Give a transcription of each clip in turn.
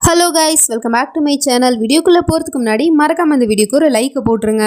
Hello guys, welcome back to my channel. வீடியோக்குள்ளே போகிறதுக்கு முன்னாடி மறக்காம இந்த வீடியோக்கு ஒரு லைக் போட்டுருங்க.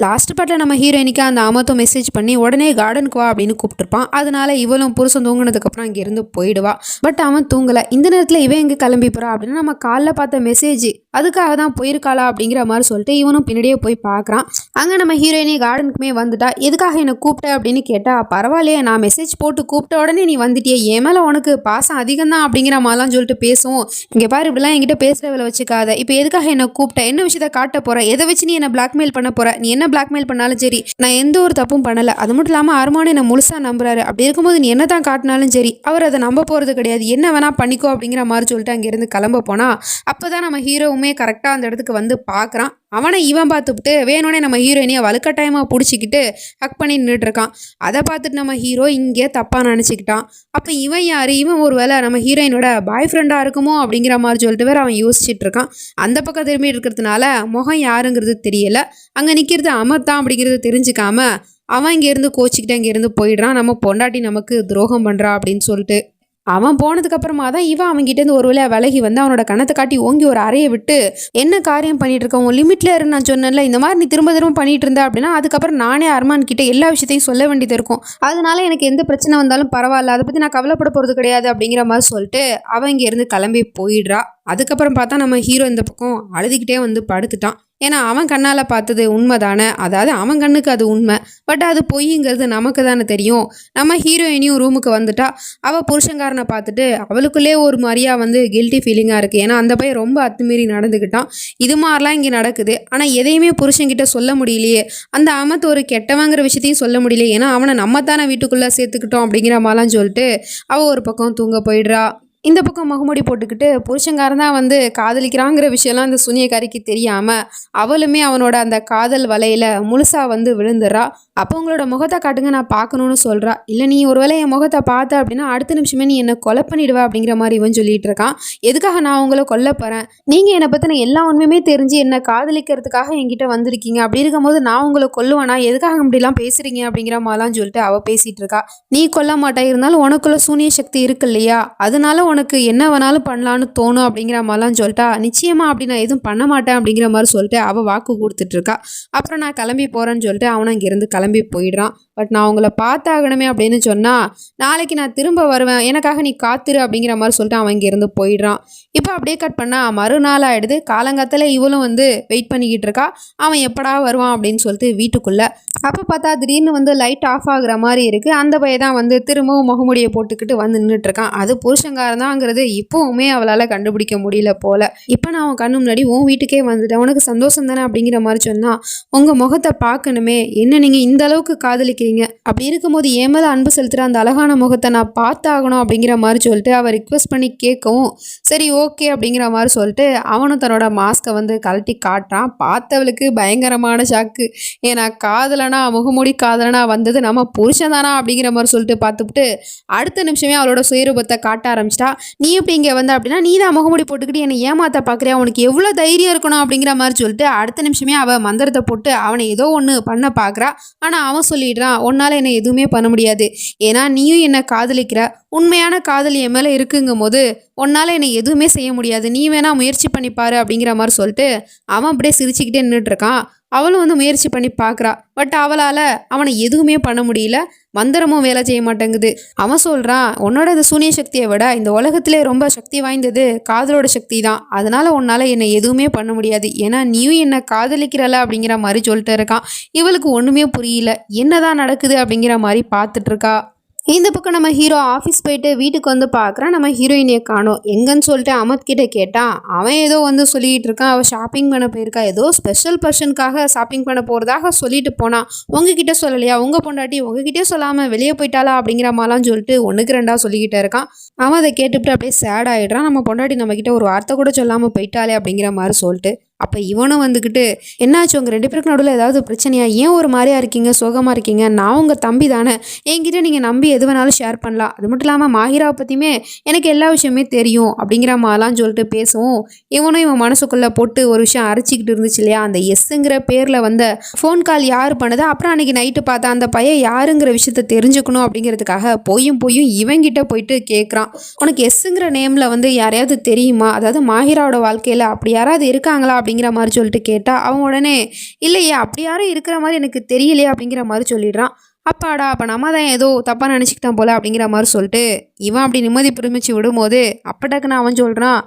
லாஸ்ட் பார்ட்டில் நம்ம ஹீரோயினிக்கு அந்த அமத்தோ மெசேஜ் பண்ணி உடனே கார்டனுக்கு வா அப்படின்னு கூப்பிட்டுருப்பான். அதனால இவளும் புருஷன் தூங்கினதுக்கப்புறம் இங்கேருந்து போயிடுவா. பட் அவன் தூங்கலை. இந்த நேரத்தில் இவன் எங்கே கிளம்பி போறா அப்படின்னு நம்ம காலைல பார்த்த மெசேஜ் அதுக்காக தான் போயிருக்காளா அப்படிங்கிற மாதிரி சொல்லிட்டு இவனும் பின்னாடியே போய் பார்க்குறான். அங்கே நம்ம ஹீரோயினி கார்டனுக்குமே வந்துட்டா. எதுக்காக என்னை கூப்பிட்ட அப்படின்னு கேட்டா, பரவாயில்லையே, நான் மெசேஜ் போட்டு கூப்பிட்ட உடனே நீ வந்துட்டியே, என் மேலே உனக்கு பாசம் அதிகம் தான் அப்படிங்கிற மாதிரிலாம் சொல்லிட்டு பேசுவோம். இங்கே பாரு, இப்படிலாம் என்கிட்ட பேசுகிறவளை வச்சுக்காத. இப்போ எதுக்காக என்னை கூப்பிட்ட, என்ன விஷயத்த காட்ட போற, எதை வச்சு நீ என்ன பிளாக்மெயில் பண்ண போற, நீ என்ன பிளாக்மெயில் பண்ணாலும் சரி, நான் எந்த ஒரு தப்பும் பண்ணலை. அது மட்டும் இல்லாமல் அருமானு என்னை முழுசாக நம்புறாரு. அப்படி இருக்கும்போது நீ என்ன தான் காட்டினாலும் சரி, அவர் அதை நம்ப போகிறது கிடையாது, என்ன வேணா பண்ணிக்கோ அப்படிங்கிற மாதிரி சொல்லிட்டு அங்கேருந்து கிளம்ப போனா. அப்போ தான் நம்ம ஹீரோவுமே கரெக்டாக அந்த இடத்துக்கு வந்து பார்க்குறான். அவனை இவன் பார்த்துவிட்டு வேணும்னே நம்ம ஹீரோயினியை வலுக்கட்டாயமாக பிடிச்சிக்கிட்டு ஹக் பண்ணி நின்றுட்டுருக்கான். அதை பார்த்துட்டு நம்ம ஹீரோ இங்கே தப்பாக நினச்சிக்கிட்டான். அப்போ இவன் யார், இவன் ஒரு வேளை நம்ம ஹீரோயினோட பாய் ஃப்ரெண்டாக இருக்குமோ அப்படிங்கிற மாதிரி சொல்லிட்டு வேறு அவன் யோசிச்சுட்டு இருக்கான். அந்த பக்கம் திரும்பி இருக்கிறதுனால முகம் யாருங்கிறது தெரியல. அங்கே நிற்கிறது அமர்தான் அப்படிங்கிறது தெரிஞ்சுக்காம அவன் இங்கேருந்து கோச்சிக்கிட்டு அங்கேருந்து போயிடுறான். நம்ம பொண்டாட்டி நமக்கு துரோகம் பண்ணுறா அப்படின்னு சொல்லிட்டு. அவன் போனதுக்கப்புறமா தான் இவன் அவன்கிட்டேருந்து ஒரு வேளை விலகி வந்து அவனோட கணத்தை காட்டி ஓங்கி ஒரு அறையை விட்டு, என்ன காரியம் பண்ணிட்டு இருக்க, உன் லிமிட்ல இருந்து நான் சொன்னேன்ல, இந்த மாதிரி நீ திரும்ப திரும்ப பண்ணிட்டு இருந்த அப்படின்னா அதுக்கப்புறம் நானே அர்மான் கிட்ட எல்லா விஷயத்தையும் சொல்ல வேண்டியது இருக்கும். அதனால எனக்கு எந்த பிரச்சனை வந்தாலும் பரவாயில்ல, அதை பற்றி நான் கவலைப்பட போகிறது கிடையாது அப்படிங்கிற மாதிரி சொல்லிட்டு அவன் இங்கேருந்து கிளம்பி போயிடுறா. அதுக்கப்புறம் பார்த்தா நம்ம ஹீரோ இந்த பக்கம் அழுதுகிட்டே வந்து படுத்துட்டான். ஏன்னா அவன் கண்ணால் பார்த்தது உண்மை தானே, அதாவது அவன் கண்ணுக்கு அது உண்மை, பட் அது பொய்ங்கிறது நமக்கு தானே தெரியும். நம்ம ஹீரோயினியும் ரூமுக்கு வந்துட்டா. அவள் புருஷங்காரனை பார்த்துட்டு அவளுக்குள்ளே ஒரு மாதிரியா வந்து கில்ட்டி ஃபீலிங்காக இருக்குது. ஏன்னா அந்த பையன் ரொம்ப அத்துமீறி நடந்துக்கிட்டான். இது மாதிரிலாம் இங்கே நடக்குது, ஆனால் எதையுமே புருஷன்கிட்ட சொல்ல முடியலையே. அந்த அமத்து ஒரு கெட்டவங்கிற விஷயத்தையும் சொல்ல முடியலையே, ஏன்னா அவனை நம்ம தானே வீட்டுக்குள்ளே சேர்த்துக்கிட்டோம் அப்படிங்கிற மாதிரிலாம் சொல்லிட்டு அவள் ஒரு பக்கம் தூங்க போயிடுறா. இந்த பக்கம் முகமுடி போட்டுக்கிட்டு புருஷங்காரன் தான் வந்து காதலிக்கிறாங்கிற விஷயம்லாம் அந்த சுனியக்காரிக்கு தெரியாமல் அவளுமே அவனோட அந்த காதல் வலையில் முழுசாக வந்து விழுந்துடுறா. அப்போ உங்களோட முகத்தை காட்டுங்க, நான் பார்க்கணுன்னு சொல்கிறா. இல்லை, நீ ஒருவேளை என் முகத்தை பார்த்த அப்படின்னா அடுத்த நிமிஷமே நீ என்னை கொலை பண்ணிடுவா அப்படிங்கிற மாதிரி இவன் சொல்லிட்டு இருக்கான். எதுக்காக நான் உங்களை கொல்ல போகிறேன், நீங்கள் என்னை பற்றின எல்லா உண்மையுமே தெரிஞ்சு என்னை காதலிக்கிறதுக்காக என்கிட்ட வந்திருக்கீங்க, அப்படி இருக்கும்போது நான் உங்களை கொல்லுவேனா, எதுக்காக இப்படிலாம் பேசுகிறீங்க அப்படிங்கிற மாதிரிலாம் சொல்லிட்டு அவள் பேசிகிட்டு இருக்கா. நீ கொல்ல மாட்டா, இருந்தாலும் உனக்குள்ள சூனிய சக்தி இருக்கு இல்லையா, அதனால உனக்கு என்ன வேணாலும் பண்ணலான்னு தோணும் அப்படிங்கிற மாதிரிலாம் சொல்லிட்டா. நிச்சயமா அப்படி நான் எதுவும் பண்ண மாட்டேன் அப்படிங்கிற மாதிரி சொல்லிட்டு அவள் வாக்கு கொடுத்துட்டு இருக்கா. அப்புறம் நான் கிளம்பி போகிறேன்னு சொல்லிட்டு அவனை இங்கேருந்து கிளம்பி போயிடுறான். பட் நான் உங்களை பார்த்தாகணுமே அப்படின்னு சொன்னால், நாளைக்கு நான் திரும்ப வருவேன், எனக்காக நீ காத்துரு அப்படிங்கிற மாதிரி சொல்லிட்டு அவன் இங்கேருந்து போயிடுறான். இப்போ அப்படியே கட் பண்ணால் மறுநாள் ஆகிடுது. காலங்காத்தில் இவளும் வந்து வெயிட் பண்ணிக்கிட்டு இருக்கா, அவன் எப்படா வருவான் அப்படின்னு சொல்லிட்டு வீட்டுக்குள்ளே. அப்போ பார்த்தா திடீர்னு வந்து லைட் ஆஃப் ஆகுற மாதிரி இருக்குது. அந்த பையன் தான் வந்து திரும்பவும் முகமுடியை போட்டுக்கிட்டு வந்து நின்றுட்டுருக்கான். அது புருஷங்காரன் தாங்கிறது இப்போவுமே அவளால் கண்டுபிடிக்க முடியல போல். இப்போ நான் அவன் கண்ணு முன்னாடி உன் வீட்டுக்கே வந்துட்டேன், உனக்கு சந்தோஷம் தானே அப்படிங்கிற மாதிரி சொன்னால், உங்கள் முகத்தை பார்க்கணுமே, என்ன நீங்கள் இந்த அளவுக்கு காதலிக்கிறீங்க, அப்படி இருக்கும்போது என் மேலே அன்பு செலுத்துகிற அந்த அழகான முகத்தை நான் பார்த்தாகணும் அப்படிங்கிற மாதிரி சொல்லிட்டு அவள் ரிக்வெஸ்ட் பண்ணி கேட்கவும், சரி ஓகே அப்படிங்கிற மாதிரி சொல்லிட்டு அவனும் தன்னோட மாஸ்கை வந்து கழட்டி காட்டுறான். பார்த்தவளுக்கு பயங்கரமான ஷாக்கு. ஏன்னா காதலனா, முகமூடி காதலனா வந்தது நம்ம புருஷன் தானா அப்படிங்கிற மாதிரி சொல்லிட்டு பார்த்துட்டு அடுத்த நிமிஷமே அவளோட சுயரூபத்தை காட்ட ஆரம்பிச்சிட்டா. நீ எப்படி இங்கே வந்த அப்படின்னா, நீ தான் முகமூடி போட்டுக்கிட்டு என்னை ஏமாத்த பார்க்குறியா, உனக்கு எவ்வளோ தைரியம் இருக்கணும் அப்படிங்கிற மாதிரி சொல்லிட்டு அடுத்த நிமிஷமே அவள் மந்திரத்தை போட்டு அவனை ஏதோ ஒன்று பண்ண பார்க்குறா. ஆனால் அவன் சொல்லிடுறான், உன்னால் என்னை எதுவுமே பண்ண முடியாது, ஏன்னா நீயும் என்னை காதலிக்கிற, உண்மையான காதல் என் மேலே இருக்குங்கும் போது உன்னால் என்னை எதுவுமே செய்ய முடியாது, நீ வேணா முயற்சி பண்ணிப்பாரு அப்படிங்கிற மாதிரி சொல்லிட்டு அவன் அப்படியே சிரிச்சுக்கிட்டே நின்றுட்டுருக்கான். அவளும் வந்து முயற்சி பண்ணி பார்க்குறா. பட் அவளால் அவனை எதுவுமே பண்ண முடியல, மந்திரமும் வேலை செய்ய மாட்டேங்குது. அவன் சொல்கிறான், உன்னோட இந்த சூனிய சக்தியை விட இந்த உலகத்திலே ரொம்ப சக்தி வாய்ந்தது காதலோட சக்தி தான், அதனால் உன்னால் என்னை எதுவுமே பண்ண முடியாது, ஏன்னா நீயும் என்னை காதலிக்கிறல அப்படிங்கிற மாதிரி சொல்லிட்டு இருக்கான். இவளுக்கு ஒன்றுமே புரியல, என்னதான் நடக்குது அப்படிங்கிற மாதிரி பார்த்துட்ருக்கா. இந்த பக்கம் நம்ம ஹீரோ ஆஃபீஸ் போயிட்டு வீட்டுக்கு வந்து பார்க்குறான். நம்ம ஹீரோயினியை காணோம். எங்கன்னு சொல்லிட்டு அமத் கிட்ட கேட்டான். அவன் ஏதோ வந்து சொல்லிகிட்டு இருக்கான், அவள் ஷாப்பிங் பண்ண போயிருக்கா, ஏதோ ஸ்பெஷல் பர்சனுக்காக ஷாப்பிங் பண்ண போகிறதாக சொல்லிட்டு போனான், உங்ககிட்ட சொல்லலையா, உங்கள் பொண்டாட்டி உங்ககிட்டே சொல்லாமல் வெளியே போயிட்டாளா அப்படிங்கிற மாதிரிலாம் சொல்லிட்டு ஒன்றுக்கு ரெண்டாக சொல்லிக்கிட்டே இருக்கான். அவன் அதை கேட்டுவிட்டு அப்படியே சேட் ஆகிடுறான். நம்ம பொண்டாட்டி நம்மக்கிட்ட ஒரு வார்த்தை கூட சொல்லாமல் போயிட்டாலே அப்படிங்கிற மாதிரி சொல்லிட்டு அப்போ இவனும் வந்துக்கிட்டு என்னாச்சு உங்கள் 2 பேருக்கு நடுவில் ஏதாவது பிரச்சனையா, ஏன் ஒரு மாதிரியா இருக்கீங்க, சோகமாக இருக்கீங்க, நான் உங்கள் தம்பி தானே, என்கிட்ட நீங்கள் நம்பி எது வேணாலும் ஷேர் பண்ணலாம், அது மட்டும் இல்லாமல் மாஹிராவை பற்றியுமே எனக்கு எல்லா விஷயமே தெரியும் அப்படிங்கிற மாதிரிலாம் சொல்லிட்டு பேசவும் இவனும் இவன் மனசுக்குள்ளே போட்டு ஒரு விஷயம் அரைச்சிக்கிட்டு இருந்துச்சு இல்லையா, அந்த எஸ்ஸுங்கிற பேரில் வந்த ஃபோன் கால் யார் பண்ணுது, அப்புறம் அன்றைக்கி நைட்டு பார்த்தா அந்த பையன் யாருங்கிற விஷயத்த தெரிஞ்சுக்கணும் அப்படிங்கிறதுக்காக போயும் இவங்கிட்ட போயிட்டு கேட்குறான், உனக்கு எஸ்ஸுங்கிற நேமில் வந்து யாரையாவது தெரியுமா, அதாவது மாஹிராவோட வாழ்க்கையில் அப்படி யாராவது இருக்காங்களா அப்படிங்கிற மாதிரி சொல்லிட்டு கேட்டால் அவன் உடனே இல்லையே அப்படி யாரும் இருக்கிற மாதிரி எனக்கு தெரியலையே அப்படிங்கிற மாதிரி சொல்லிடுறான். அப்பாடா அப்போ நம்ம தான் ஏதோ தப்பாக நினச்சிக்கிட்டான் போல அப்படிங்கிற மாதிரி சொல்லிட்டு இவன் அப்படி நிம்மதி புரிமிச்சு விடும்போது அப்பட்டாக்குன்னு அவன் சொல்கிறான்,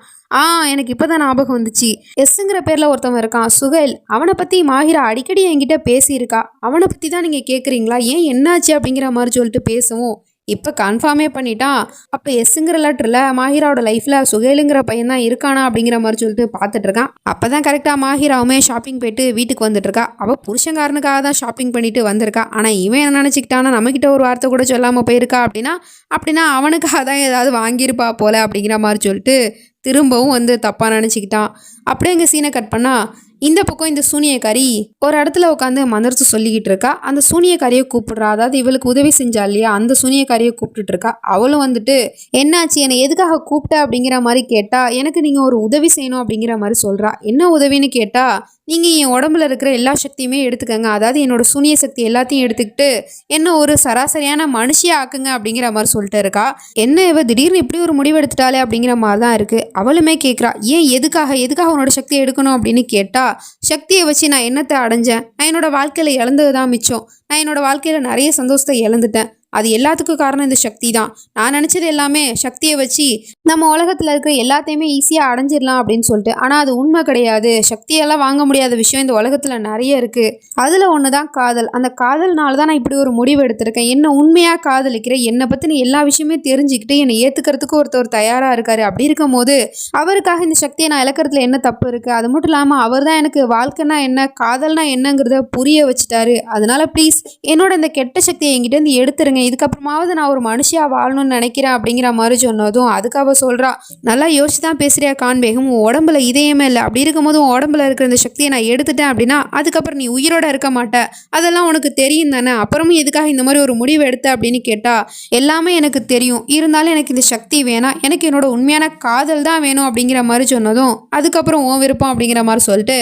எனக்கு இப்போ தான் ஞாபகம் வந்துச்சு, எஸ்ஸுங்கிற பேரில் ஒருத்தவன் இருக்கான் சுகைல், அவனை பற்றி மாஹிரா அடிக்கடி என்கிட்ட பேசியிருக்கா, அவனை பற்றி தான் நீங்கள் கேட்குறீங்களா, ஏன் என்னாச்சு அப்படிங்கிற மாதிரி சொல்லிட்டு பேசவும் இப்போ கன்ஃபார்மே பண்ணிட்டான். அப்போ எஸ்ஸுங்கிற லெட்டரில் மாஹிராவோட லைஃப்பில் சுகைலுங்கிற பையன் தான் இருக்கானா அப்படிங்கிற மாதிரி சொல்லிட்டு பார்த்துட்டு இருக்கான். அப்போ தான் கரெக்டாக மாஹிராவுமே ஷாப்பிங் போயிட்டு வீட்டுக்கு வந்துட்டுருக்கா. அவள் புருஷங்காரனுக்காக தான் ஷாப்பிங் பண்ணிட்டு வந்திருக்கா. ஆனால் இவன் என்ன நினச்சிக்கிட்டானா நம்மக்கிட்ட ஒரு வார்த்தை கூட சொல்லாமல் போயிருக்கா அப்படின்னா அவனுக்காக தான் ஏதாவது வாங்கியிருப்பா போல அப்படிங்கிற மாதிரி சொல்லிட்டு திரும்பவும் வந்து தப்பாக நினச்சிக்கிட்டான். அப்படியே எங்கள் சீனை கட் பண்ணால் இந்த பக்கம் இந்த சூனியக்காரி ஒரு இடத்துல உட்காந்து மந்திரத்தை சொல்லிக்கிட்டு இருக்கா. அந்த சூனியக்காரியை கூப்பிடுறா, அதாவது இவளுக்கு உதவி செஞ்சா இல்லையா அந்த சூனியக்காரியை கூப்பிட்டுட்டு இருக்கா. அவளும் வந்துட்டு என்னாச்சு என்னை எதுக்காக கூப்பிட்ட அப்படிங்கிற மாதிரி கேட்டா, எனக்கு நீங்கள் ஒரு உதவி செய்யணும் அப்படிங்கிற மாதிரி சொல்கிறா. என்ன உதவின்னு கேட்டா, நீங்கள் என் உடம்புல இருக்கிற எல்லா சக்தியுமே எடுத்துக்கங்க, அதாவது என்னோட சூனிய சக்தி எல்லாத்தையும் எடுத்துக்கிட்டு என்ன ஒரு சராசரியான மனுஷியாக ஆக்குங்க அப்படிங்கிற மாதிரி சொல்லிட்டு இருக்கா. என்ன இவ திடீர்னு இப்படி ஒரு முடிவு எடுத்துட்டாலே அப்படிங்கிற மாதிரி தான் இருக்குது. அவளுமே கேட்குறா, ஏன் எதுக்காக உன்னோட சக்தியை எடுக்கணும் அப்படின்னு கேட்டா, சக்தியை வச்சு நான் என்னத்தை அடைஞ்சேன், நான் என்னோட வாழ்க்கையில் இழந்தது தான் மிச்சம், நான் என்னோட வாழ்க்கையில் நிறைய சந்தோஷத்தை இழந்துட்டேன், அது எல்லாத்துக்கும் காரணம் இந்த சக்தி தான், நான் நினச்சது எல்லாமே சக்தியை வச்சு நம்ம உலகத்தில் இருக்கிற எல்லாத்தையுமே ஈஸியாக அடைஞ்சிடலாம் அப்படின்னு சொல்லிட்டு, ஆனால் அது உண்மை கிடையாது, சக்தியெல்லாம் வாங்க முடியாத விஷயம் இந்த உலகத்தில் நிறைய இருக்குது, அதில் ஒன்று தான் காதல், அந்த காதல்னால தான் நான் இப்படி ஒரு முடிவு எடுத்திருக்கேன், என்ன உண்மையாக காதலிக்கிற என்னை பற்றின எல்லா விஷயமே தெரிஞ்சுக்கிட்டு என்னை ஏற்றுக்கிறதுக்கு ஒருத்தர் தயாராக இருக்காரு, அப்படி இருக்கும் போது அவருக்காக இந்த சக்தியை நான் இழக்கிறதுல என்ன தப்பு இருக்குது, அது மட்டும் இல்லாமல் அவர் தான் எனக்கு வாழ்க்கைனா என்ன காதல்னா என்னங்கிறத புரிய வச்சுட்டாரு, அதனால ப்ளீஸ் என்னோட இந்த கெட்ட சக்தியை என்கிட்டேருந்து எடுத்துருங்க, இதுக்கப்புறமாவது நான் ஒரு மனுஷியாக வாழணும்னு நினைக்கிறேன் அப்படிங்கிற மாதிரி சொன்னதும் அதுக்கு அவள் சொல்கிறா, நல்லா யோசிச்சு தான் பேசுகிறியா கான்பேகம், உன் உடம்புல இதயமே இல்லை, அப்படி இருக்கும்போது உன் உடம்புல இருக்கிற இந்த சக்தியை நான் எடுத்துட்டேன் அப்படின்னா அதுக்கப்புறம் நீ உயிரோட இருக்க மாட்ட, அதெல்லாம் உனக்கு தெரியும் தானே, அப்புறமும் எதுக்காக இந்த மாதிரி ஒரு முடிவு எடுத்த அப்படின்னு கேட்டால், எல்லாமே எனக்கு தெரியும், இருந்தாலும் எனக்கு இந்த சக்தி வேணாம், எனக்கு என்னோட உண்மையான காதல் தான் வேணும் அப்படிங்கிற மாதிரி சொன்னதும் அதுக்கப்புறம் உன் விருப்பம் அப்படிங்கிற மாதிரி சொல்லிட்டு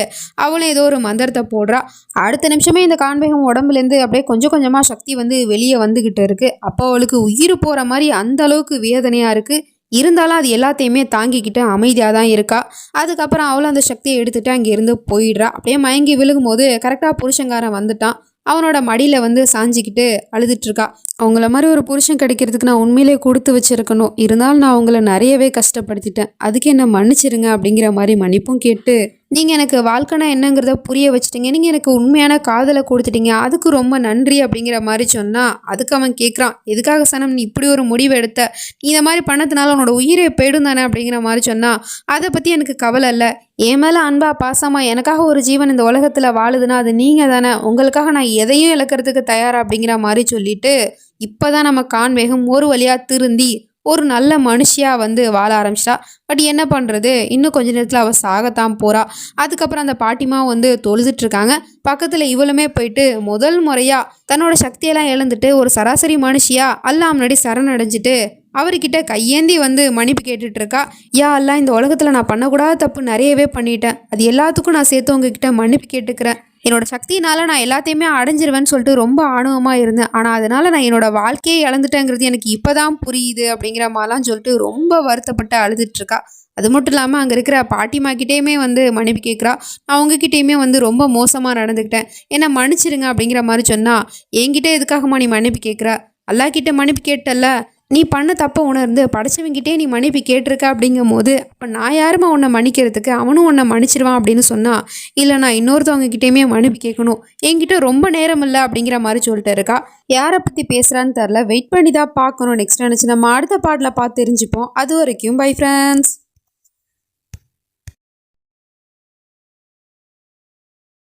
அவளும் ஏதோ ஒரு மந்திரத்தை போடுறா. அடுத்த நிமிஷமே இந்த கான்பேகம் உடம்புலேருந்து அப்படியே கொஞ்சம் கொஞ்சமாக சக்தி வந்து வெளியே வந்துக்கிட்டு இருக்கு. அப்போ அவளுக்கு உயிர் போகிற மாதிரி அந்த அளவுக்கு வேதனையாக இருக்குது. இருந்தாலும் அது எல்லாத்தையுமே தாங்கிக்கிட்டு அமைதியாக தான் இருக்கா. அதுக்கப்புறம் அவளும் அந்த சக்தியை எடுத்துகிட்டு அங்கேருந்து போயிடுறா. அப்படியே மயங்கி விழுகும் போது கரெக்டாக புருஷங்காரன் வந்துட்டான். அவனோட மடியில் வந்து சாஞ்சிக்கிட்டு அழுதுட்டுருக்கா. அவங்கள மாதிரி ஒரு புருஷன் கிடைக்கிறதுக்கு நான் உண்மையிலே கொடுத்து வச்சுருக்கணும், இருந்தாலும் நான் அவங்கள நிறையவே கஷ்டப்படுத்திட்டேன், அதுக்கு என்ன மன்னிச்சிருங்க அப்படிங்கிற மாதிரி மன்னிப்பும் கேட்டு, நீங்கள் எனக்கு வாழ்க்கைனா என்னங்கிறத புரிய வச்சுட்டீங்க, நீங்கள் எனக்கு உண்மையான காதலை கொடுத்துட்டீங்க, அதுக்கு ரொம்ப நன்றி அப்படிங்கிற மாதிரி சொன்னால் அதுக்கு அவன் கேட்குறான், எதுக்காக சனம் நீ இப்படி ஒரு முடிவு எடுத்த, நீ இந்த மாதிரி பண்ணதுனால உன்னோட உயிரை போயிடும் தானே அப்படிங்கிற மாதிரி சொன்னால், அதை பற்றி எனக்கு கவலை இல்லை, என் மேலே அன்பா பாசமாக எனக்காக ஒரு ஜீவன் இந்த உலகத்தில் வாழுதுன்னா அது நீங்கள் தானே, உங்களுக்காக நான் எதையும் இழக்கிறதுக்கு தயாரா அப்படிங்கிற மாதிரி சொல்லிட்டு இப்போ தான் நம்ம கான்பேகம் ஒரு வழியாக திருந்தி ஒரு நல்ல மனுஷியாக வந்து வாழ ஆரம்பிச்சிட்டா. பட் என்ன பண்ணுறது, இன்னும் கொஞ்ச நேரத்தில் அவள் சாகத்தான் போகிறா. அதுக்கப்புறம் அந்த பாட்டிமா வந்து தொழுதுட்ருக்காங்க. பக்கத்தில் இவளுமே போயிட்டு முதல் முறையாக தன்னோட சக்தியெல்லாம் இழந்துட்டு ஒரு சராசரி மனுஷியாக அல்லா முன்னாடி சரணடைஞ்சிட்டு அவர்கிட்ட கையேந்தி வந்து மன்னிப்பு கேட்டுட்ருக்கா. யா அல்லா, இந்த உலகத்தில் நான் பண்ணக்கூடாத தப்பு நிறையவே பண்ணிட்டேன், அது எல்லாத்துக்கும் நான் சேர்த்து உங்ககிட்ட மன்னிப்பு கேட்டுக்கிறேன், என்னோட சக்தினால நான் எல்லாத்தையுமே அடைஞ்சிருவேன்னு சொல்லிட்டு ரொம்ப ஆணவமாக இருந்தேன், ஆனால் அதனால் நான் என்னோட வாழ்க்கையை இழந்துட்டேங்கிறது எனக்கு இப்போ தான் புரியுது அப்படிங்கிற மாதிரிலாம் சொல்லிட்டு ரொம்ப வருத்தப்பட்டு அழுதுட்ருக்கா. அது மட்டும் இல்லாமல் அங்கே இருக்கிற பாட்டிமாக்கிட்டேயுமே வந்து மன்னிப்பு கேட்குறா. நான் அவங்கக்கிட்டேயுமே வந்து ரொம்ப மோசமாக நடந்துக்கிட்டேன், என்னை மன்னிச்சிருங்க அப்படிங்கிற மாதிரி சொன்னால், என்கிட்ட எதுக்காகமா நீ மன்னிப்பு கேட்குற, அல்லாஹ்கிட்ட மன்னிப்பு கேட்டல்ல, நீ பண்ண தப்பை உணர்ந்து படைச்சவங்கிட்டே நீ மன்னிப்பு கேட்டிருக்க அப்படிங்கும் போது அப்போ நான் யாருமா உன்னை மன்னிக்கிறதுக்கு, அவனும் உன்னை மன்னிச்சிருவான் அப்படின்னு சொன்னால், இல்லை நான் இன்னொருத்தவங்ககிட்டேயுமே மன்னிப்பு கேட்கணும், என்கிட்ட ரொம்ப நேரம் இல்லை அப்படிங்கிற மாதிரி சொல்லிட்டு இருக்கா. யாரை பற்றி பேசுகிறான்னு தெரில, வெயிட் பண்ணி தான் பார்க்கணும். நெக்ஸ்ட் நினச்சி நம்ம அடுத்த பாட்டில் பார்த்து தெரிஞ்சுப்போம். அது வரைக்கும் பை ஃப்ரெண்ட்ஸ்.